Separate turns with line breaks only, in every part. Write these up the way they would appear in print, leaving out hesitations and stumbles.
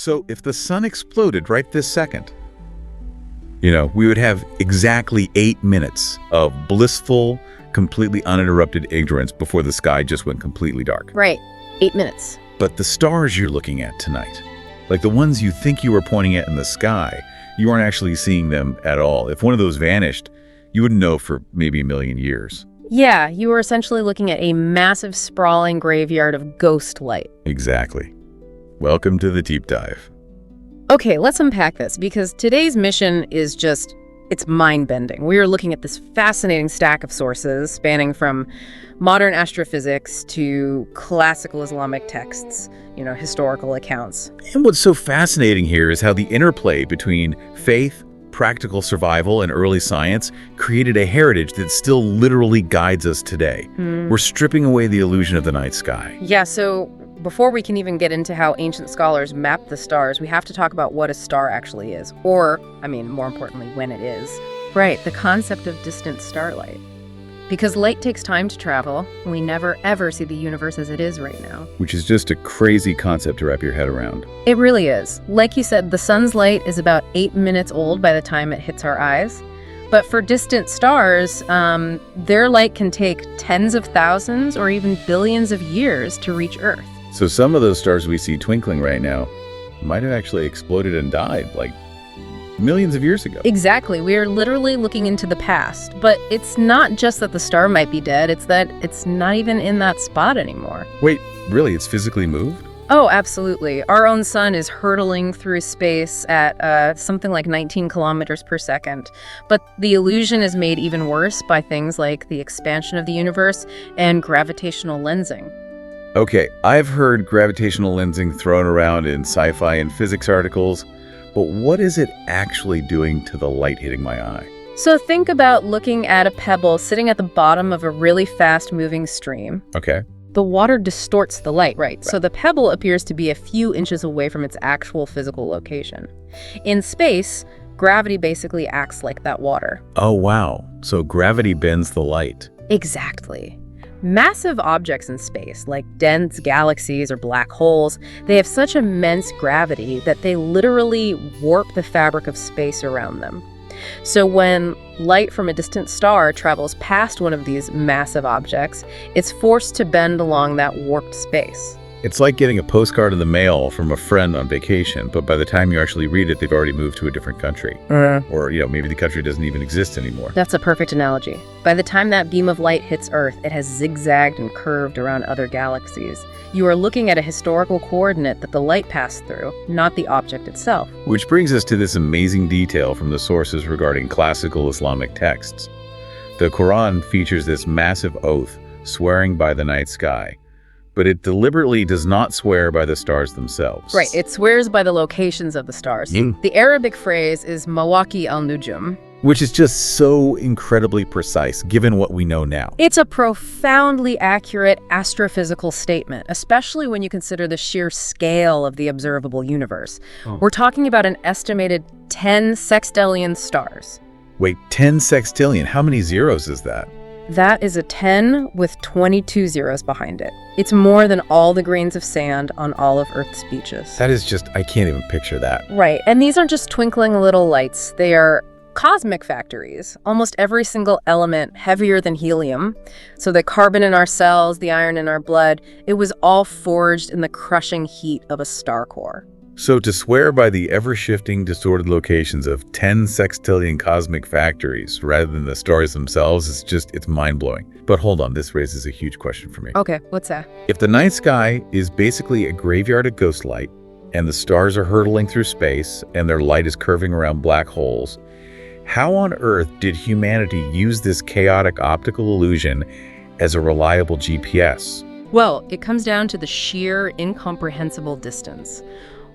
So if the sun exploded right this second, we would have exactly 8 minutes of blissful, completely uninterrupted ignorance before the sky just went completely dark.
Right. 8 minutes.
But the stars you're looking at tonight, like the ones you think you were pointing at in the sky, you aren't actually seeing them at all. If one of those vanished, you wouldn't know for maybe a million years.
Yeah, you were essentially looking at a massive, sprawling graveyard of ghost light.
Exactly. Welcome to the deep dive.
Okay, let's unpack this, because today's mission is it's mind-bending. We are looking at this fascinating stack of sources spanning from modern astrophysics to classical Islamic texts, historical accounts.
And what's so fascinating here is how the interplay between faith, practical survival, and early science created a heritage that still literally guides us today. We're stripping away the illusion of the night sky.
Yeah, so before we can even get into how ancient scholars mapped the stars, we have to talk about what a star actually is. Or, more importantly, when it is. Right, the concept of distant starlight. Because light takes time to travel, we never ever see the universe as it is right now.
Which is just a crazy concept to wrap your head around.
It really is. Like you said, the sun's light is about 8 minutes old by the time it hits our eyes. But for distant stars, their light can take tens of thousands or even billions of years to reach Earth.
So some of those stars we see twinkling right now might have actually exploded and died, like millions of years ago.
Exactly. We are literally looking into the past. But it's not just that the star might be dead, it's that it's not even in that spot anymore.
Wait, really? It's physically moved?
Oh, absolutely. Our own sun is hurtling through space at something like 19 kilometers per second. But the illusion is made even worse by things like the expansion of the universe and gravitational lensing.
Okay, I've heard gravitational lensing thrown around in sci-fi and physics articles, but what is it actually doing to the light hitting my eye?
So think about looking at a pebble sitting at the bottom of a really fast-moving stream.
Okay.
The water distorts the light, right? So the pebble appears to be a few inches away from its actual physical location. In space, gravity basically acts like that water.
Oh, wow. So gravity bends the light.
Exactly. Massive objects in space, like dense galaxies or black holes, they have such immense gravity that they literally warp the fabric of space around them. So when light from a distant star travels past one of these massive objects, it's forced to bend along that warped space.
It's like getting a postcard in the mail from a friend on vacation, but by the time you actually read it, they've already moved to a different country. Or, maybe the country doesn't even exist anymore.
That's a perfect analogy. By the time that beam of light hits Earth, it has zigzagged and curved around other galaxies. You are looking at a historical coordinate that the light passed through, not the object itself.
Which brings us to this amazing detail from the sources regarding classical Islamic texts. The Qur'an features this massive oath, swearing by the night sky. But it deliberately does not swear by the stars themselves.
Right, it swears by the locations of the stars. The Arabic phrase is mawaki al-nujum,
which is just so incredibly precise, given what we know now.
It's a profoundly accurate astrophysical statement, especially when you consider the sheer scale of the observable universe. We're talking about an estimated 10 sextillion stars.
Wait, 10 sextillion? How many zeros is that?
That is a 10 with 22 zeros behind it. It's more than all the grains of sand on all of Earth's beaches.
That is just, I can't even picture that.
Right, and these aren't just twinkling little lights. They are cosmic factories. Almost every single element heavier than helium. So the carbon in our cells, the iron in our blood, it was all forged in the crushing heat of a star core.
So to swear by the ever-shifting, distorted locations of 10 sextillion cosmic factories rather than the stars themselves is it's mind-blowing. But hold on, this raises a huge question for me.
Okay, what's that?
If the night sky is basically a graveyard of ghost light, and the stars are hurtling through space, and their light is curving around black holes, how on earth did humanity use this chaotic optical illusion as a reliable GPS?
Well, it comes down to the sheer, incomprehensible distance.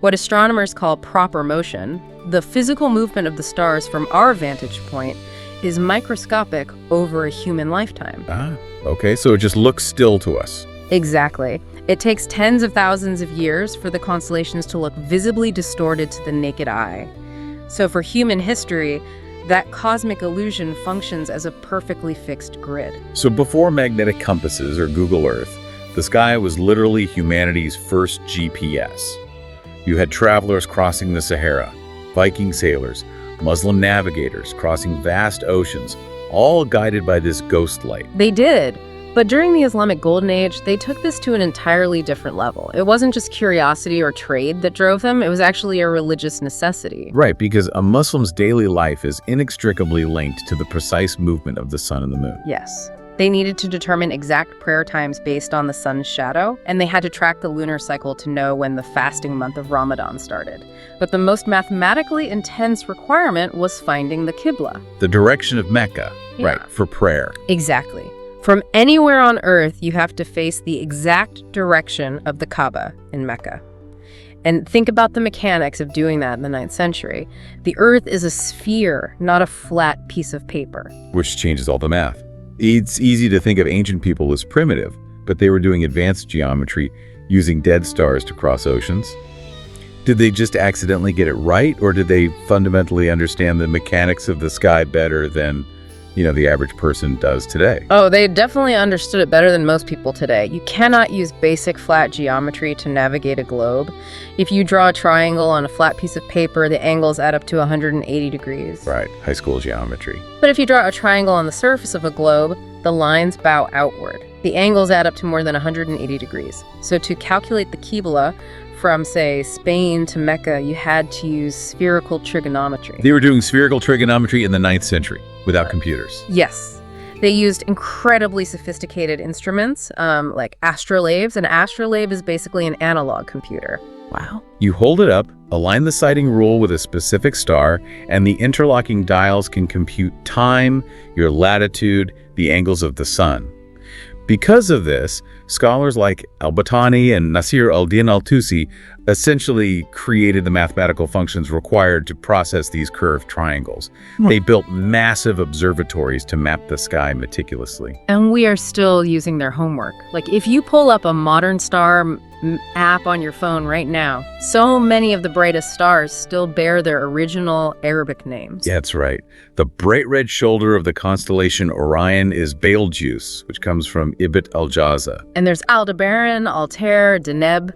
What astronomers call proper motion, the physical movement of the stars from our vantage point, is microscopic over a human lifetime.
Okay, so it just looks still to us.
Exactly. It takes tens of thousands of years for the constellations to look visibly distorted to the naked eye. So for human history, that cosmic illusion functions as a perfectly fixed grid.
So before magnetic compasses or Google Earth, the sky was literally humanity's first GPS. You had travelers crossing the Sahara, Viking sailors, Muslim navigators crossing vast oceans, all guided by this ghost light.
They did. But during the Islamic Golden Age, they took this to an entirely different level. It wasn't just curiosity or trade that drove them, it was actually a religious necessity.
Right, because a Muslim's daily life is inextricably linked to the precise movement of the sun and the moon.
Yes. They needed to determine exact prayer times based on the sun's shadow, and they had to track the lunar cycle to know when the fasting month of Ramadan started. But the most mathematically intense requirement was finding the Qibla.
The direction of Mecca, right, for prayer.
Exactly. From anywhere on Earth, you have to face the exact direction of the Kaaba in Mecca. And think about the mechanics of doing that in the 9th century. The Earth is a sphere, not a flat piece of paper.
Which changes all the math. It's easy to think of ancient people as primitive, but they were doing advanced geometry using dead stars to cross oceans. Did they just accidentally get it right, or did they fundamentally understand the mechanics of the sky better than the average person does today?
Oh, they definitely understood it better than most people today. You cannot use basic flat geometry to navigate a globe. If you draw a triangle on a flat piece of paper, the angles add up to 180 degrees.
Right, high school geometry.
But if you draw a triangle on the surface of a globe, the lines bow outward. The angles add up to more than 180 degrees. So to calculate the Qibla from, say, Spain to Mecca, you had to use spherical trigonometry.
They were doing spherical trigonometry in the 9th century without computers.
Yes. They used incredibly sophisticated instruments like astrolabes. An astrolabe is basically an analog computer. Wow.
You hold it up, align the sighting rule with a specific star, and the interlocking dials can compute time, your latitude, the angles of the sun. Because of this, scholars like al-Battani and Nasir al-Din al-Tusi essentially created the mathematical functions required to process these curved triangles. They built massive observatories to map the sky meticulously.
And we are still using their homework. Like, if you pull up a modern star app on your phone right now, so many of the brightest stars still bear their original Arabic names.
Yeah, that's right. The bright red shoulder of the constellation Orion is Betelgeuse, which comes from Ibn al-Jawza.
And there's Aldebaran, Altair, Deneb.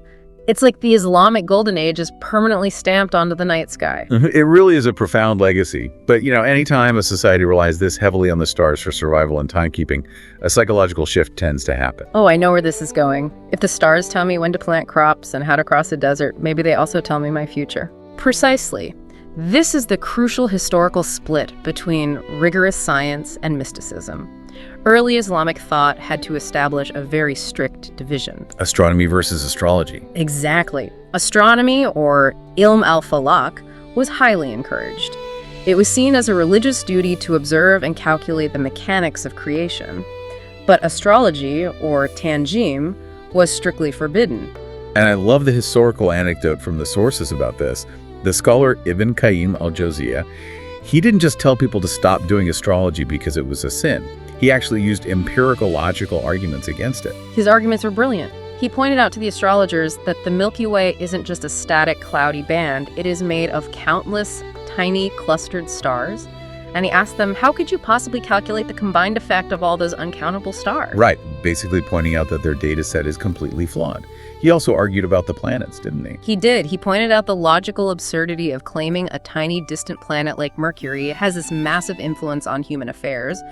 It's like the Islamic Golden Age is permanently stamped onto the night sky.
It really is a profound legacy. But, anytime a society relies this heavily on the stars for survival and timekeeping, a psychological shift tends to happen.
Oh, I know where this is going. If the stars tell me when to plant crops and how to cross a desert, maybe they also tell me my future. Precisely. This is the crucial historical split between rigorous science and mysticism. Early Islamic thought had to establish a very strict division.
Astronomy versus astrology.
Exactly. Astronomy, or ilm al-falak, was highly encouraged. It was seen as a religious duty to observe and calculate the mechanics of creation. But astrology, or tanjim, was strictly forbidden.
And I love the historical anecdote from the sources about this. The scholar Ibn Qayyim al-Jawziyya, he didn't just tell people to stop doing astrology because it was a sin. He actually used empirical logical arguments against it.
His arguments were brilliant. He pointed out to the astrologers that the Milky Way isn't just a static, cloudy band. It is made of countless, tiny, clustered stars. And he asked them, how could you possibly calculate the combined effect of all those uncountable stars?
Right, basically pointing out that their data set is completely flawed. He also argued about the planets, didn't he?
He did. He pointed out the logical absurdity of claiming a tiny, distant planet like Mercury has this massive influence on human affairs,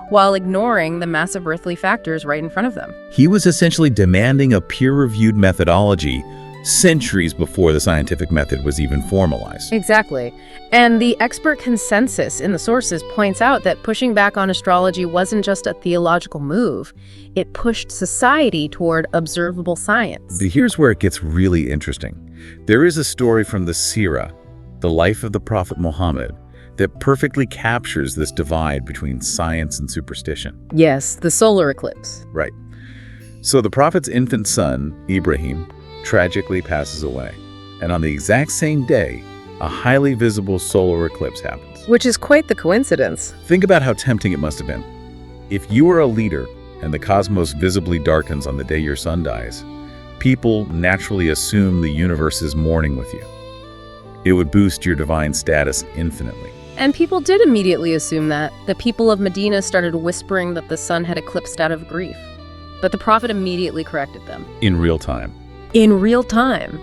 while ignoring the massive earthly factors right in front of them.
He was essentially demanding a peer-reviewed methodology centuries before the scientific method was even formalized.
Exactly. And the expert consensus in the sources points out that pushing back on astrology wasn't just a theological move. It pushed society toward observable science.
But here's where it gets really interesting. There is a story from the Sirah, the life of the Prophet Muhammad, that perfectly captures this divide between science and superstition.
Yes, the solar eclipse.
Right. So the Prophet's infant son, Ibrahim, tragically passes away. And on the exact same day, a highly visible solar eclipse happens.
Which is quite the coincidence.
Think about how tempting it must have been. If you were a leader and the cosmos visibly darkens on the day your son dies, people naturally assume the universe is mourning with you. It would boost your divine status infinitely.
And people did immediately assume that. The people of Medina started whispering that the sun had eclipsed out of grief. But the Prophet immediately corrected them.
In real time.
In real time.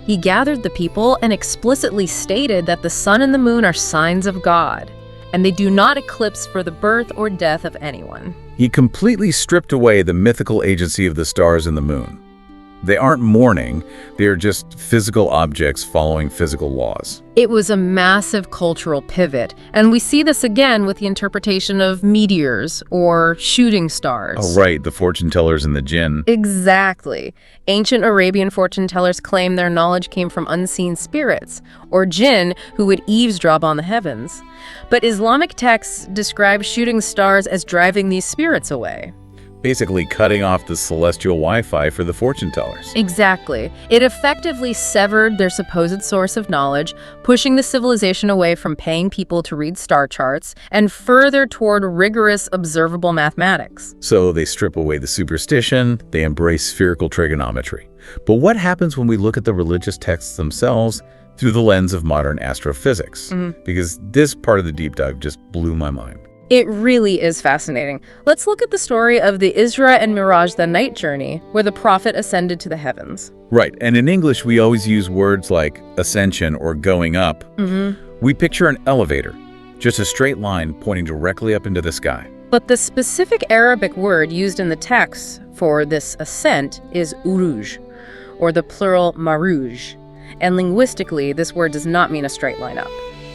He gathered the people and explicitly stated that the sun and the moon are signs of God, and they do not eclipse for the birth or death of anyone.
He completely stripped away the mythical agency of the stars and the moon. They aren't mourning, they are just physical objects following physical laws.
It was a massive cultural pivot, and we see this again with the interpretation of meteors or shooting stars.
Oh, right, the fortune tellers and the jinn.
Exactly. Ancient Arabian fortune tellers claim their knowledge came from unseen spirits, or jinn who would eavesdrop on the heavens. But Islamic texts describe shooting stars as driving these spirits away.
Basically cutting off the celestial Wi-Fi for the fortune tellers.
Exactly. It effectively severed their supposed source of knowledge, pushing the civilization away from paying people to read star charts and further toward rigorous observable mathematics.
So they strip away the superstition, they embrace spherical trigonometry. But what happens when we look at the religious texts themselves through the lens of modern astrophysics? Because this part of the deep dive just blew my mind.
It really is fascinating. Let's look at the story of the Isra and Miraj, the night journey, where the prophet ascended to the heavens.
Right, and in English we always use words like ascension or going up. We picture an elevator, just a straight line pointing directly up into the sky.
But the specific Arabic word used in the text for this ascent is uruj, or the plural maruj. And linguistically, this word does not mean a straight line up.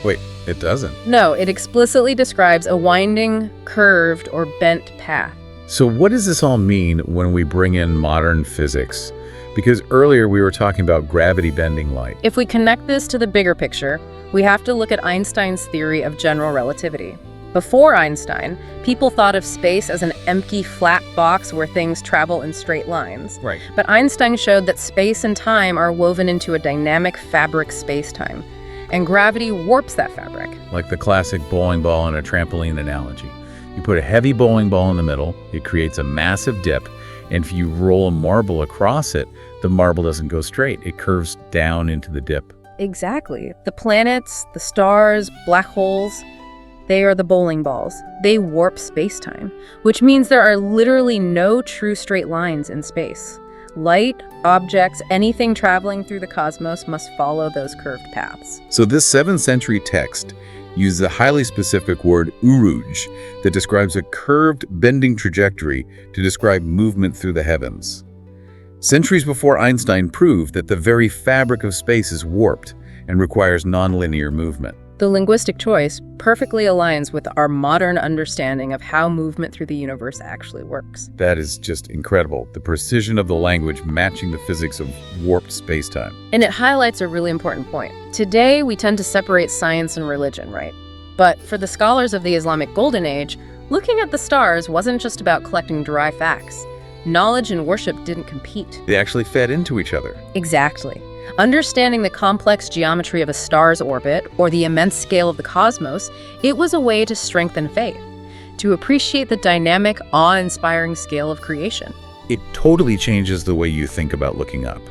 Wait, it doesn't?
No, it explicitly describes a winding, curved, or bent path.
So what does this all mean when we bring in modern physics? Because earlier we were talking about gravity bending light.
If we connect this to the bigger picture, we have to look at Einstein's theory of general relativity. Before Einstein, people thought of space as an empty, flat box where things travel in straight lines.
Right.
But Einstein showed that space and time are woven into a dynamic fabric space-time. And gravity warps that fabric.
Like the classic bowling ball and a trampoline analogy. You put a heavy bowling ball in the middle, it creates a massive dip, and if you roll a marble across it, the marble doesn't go straight. It curves down into the dip.
Exactly. The planets, the stars, black holes, they are the bowling balls. They warp space-time, which means there are literally no true straight lines in space. Light, objects, anything traveling through the cosmos must follow those curved paths.
So this 7th century text uses a highly specific word uruj that describes a curved, bending trajectory to describe movement through the heavens. Centuries before Einstein proved that the very fabric of space is warped and requires nonlinear movement.
The linguistic choice perfectly aligns with our modern understanding of how movement through the universe actually works.
That is just incredible. The precision of the language matching the physics of warped space-time.
And it highlights a really important point. Today, we tend to separate science and religion, right? But for the scholars of the Islamic Golden Age, looking at the stars wasn't just about collecting dry facts. Knowledge and worship didn't compete.
They actually fed into each other.
Exactly. Understanding the complex geometry of a star's orbit or the immense scale of the cosmos, it was a way to strengthen faith, to appreciate the dynamic, awe-inspiring scale of creation.
It totally changes the way you think about looking up.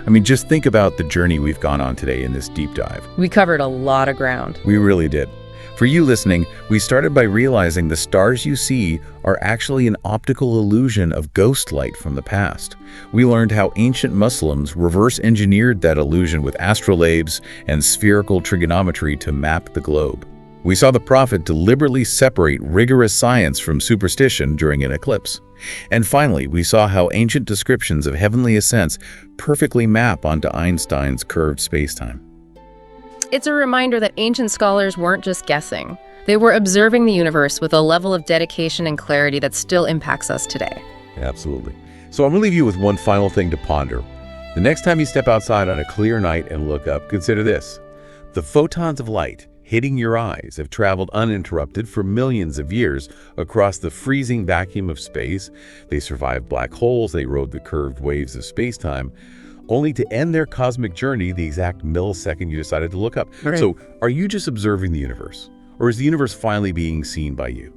I mean, just think about the journey we've gone on today in this deep dive.
We covered a lot of ground.
We really did. For you listening, we started by realizing the stars you see are actually an optical illusion of ghost light from the past. We learned how ancient Muslims reverse engineered that illusion with astrolabes and spherical trigonometry to map the globe. We saw the Prophet deliberately separate rigorous science from superstition during an eclipse. And finally, we saw how ancient descriptions of heavenly ascents perfectly map onto Einstein's curved spacetime.
It's a reminder that ancient scholars weren't just guessing. They were observing the universe with a level of dedication and clarity that still impacts us today.
Absolutely. So I'm going to leave you with one final thing to ponder. The next time you step outside on a clear night and look up, consider this. The photons of light hitting your eyes have traveled uninterrupted for millions of years across the freezing vacuum of space. They survived black holes, they rode the curved waves of space-time, only to end their cosmic journey the exact millisecond you decided to look up.
Right.
So are you just observing the universe? Or is the universe finally being seen by you?